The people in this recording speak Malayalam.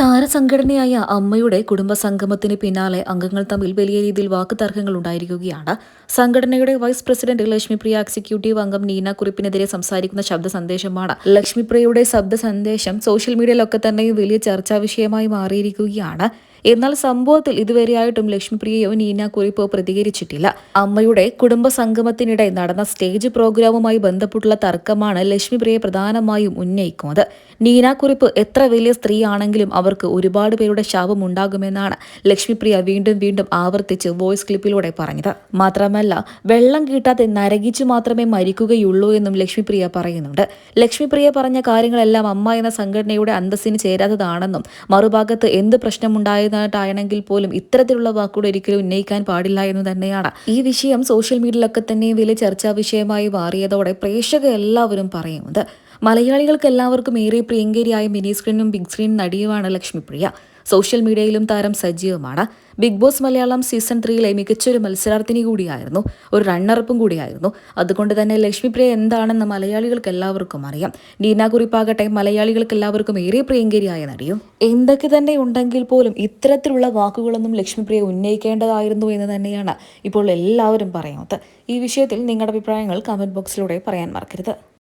താരസംഘടനയായ അമ്മയുടെ കുടുംബസംഗമത്തിന് പിന്നാലെ അംഗങ്ങൾ തമ്മിൽ വലിയ രീതിയിൽ വാക്കുതർക്കങ്ങൾ ഉണ്ടായിരിക്കുകയാണ്. സംഘടനയുടെ വൈസ് പ്രസിഡന്റ് ലക്ഷ്മിപ്രിയ എക്സിക്യൂട്ടീവ് അംഗം നീന കുറിപ്പിനെതിരെ സംസാരിക്കുന്ന ശബ്ദ സന്ദേശമാണ്. ലക്ഷ്മിപ്രിയയുടെ ശബ്ദ സന്ദേശം സോഷ്യൽ മീഡിയയിലൊക്കെ തന്നെ വലിയ ചർച്ചാ വിഷയമായി മാറിയിരിക്കുകയാണ്. എന്നാൽ സംഭവത്തിൽ ഇതുവരെയായിട്ടും ലക്ഷ്മിപ്രിയയോ നീന കുറിപ്പോ പ്രതികരിച്ചിട്ടില്ല. അമ്മയുടെ കുടുംബസംഗമത്തിനിടെ നടന്ന സ്റ്റേജ് പ്രോഗ്രാമുമായി ബന്ധപ്പെട്ടുള്ള തർക്കമാണ് ലക്ഷ്മിപ്രിയ പ്രധാനമായും ഉന്നയിക്കുന്നത്. നീന കുറിപ്പ് എത്ര വലിയ സ്ത്രീയാണെങ്കിലും അവർക്ക് ഒരുപാട് പേരുടെ ശാപം ഉണ്ടാകുമെന്നാണ് ലക്ഷ്മിപ്രിയ വീണ്ടും വീണ്ടും ആവർത്തിച്ച് വോയിസ് ക്ലിപ്പിലൂടെ പറഞ്ഞത്. മാത്രമല്ല, വെള്ളം കിട്ടാതെ നരകിച്ചു മാത്രമേ മരിക്കുകയുള്ളൂ എന്നും ലക്ഷ്മിപ്രിയ പറയുന്നുണ്ട്. ലക്ഷ്മിപ്രിയ പറഞ്ഞ കാര്യങ്ങളെല്ലാം അമ്മ എന്ന സംഘടനയുടെ അന്തസ്സിന് ചേരാത്തതാണെന്നും മറുഭാഗത്ത് എന്ത് പ്രശ്നമുണ്ടായതായിട്ടാണെങ്കിൽ പോലും ഇത്തരത്തിലുള്ള വാക്കുകൾ ഒരിക്കലും ഉന്നയിക്കാൻ പാടില്ല എന്ന് തന്നെയാണ്. ഈ വിഷയം സോഷ്യൽ മീഡിയയിലൊക്കെ തന്നെ വലിയ ചർച്ചാ വിഷയമായി മാറിയതോടെ പ്രേക്ഷകർ എല്ലാവരും പറയുന്നത്. മലയാളികൾക്ക് എല്ലാവർക്കും ഏറെ പ്രിയങ്കരിയായ മിനി സ്ക്രീനും ബിഗ് സ്ക്രീൻ നടിയുമാണ് ലക്ഷ്മിപ്രിയ. സോഷ്യൽ മീഡിയയിലും താരം സജീവമാണ്. ബിഗ് ബോസ് മലയാളം സീസൺ 3 മികച്ചൊരു മത്സരാർത്ഥിനി കൂടിയായിരുന്നു, ഒരു റണ്ണറപ്പും കൂടിയായിരുന്നു. അതുകൊണ്ട് തന്നെ ലക്ഷ്മിപ്രിയ എന്താണെന്ന് മലയാളികൾക്ക് എല്ലാവർക്കും അറിയാം. നീന കുറിപ്പാകട്ടെ മലയാളികൾക്ക് എല്ലാവർക്കും ഏറെ പ്രിയങ്കരിയായ നടിയും. എന്തൊക്കെ തന്നെ ഉണ്ടെങ്കിൽ പോലും ഇത്തരത്തിലുള്ള വാക്കുകളൊന്നും ലക്ഷ്മിപ്രിയ ഉന്നയിക്കേണ്ടതായിരുന്നു എന്ന് തന്നെയാണ് ഇപ്പോൾ എല്ലാവരും പറയുന്നത്. ഈ വിഷയത്തിൽ നിങ്ങളുടെ അഭിപ്രായങ്ങൾ കമന്റ് ബോക്സിലൂടെ പറയാൻ മറക്കരുത്.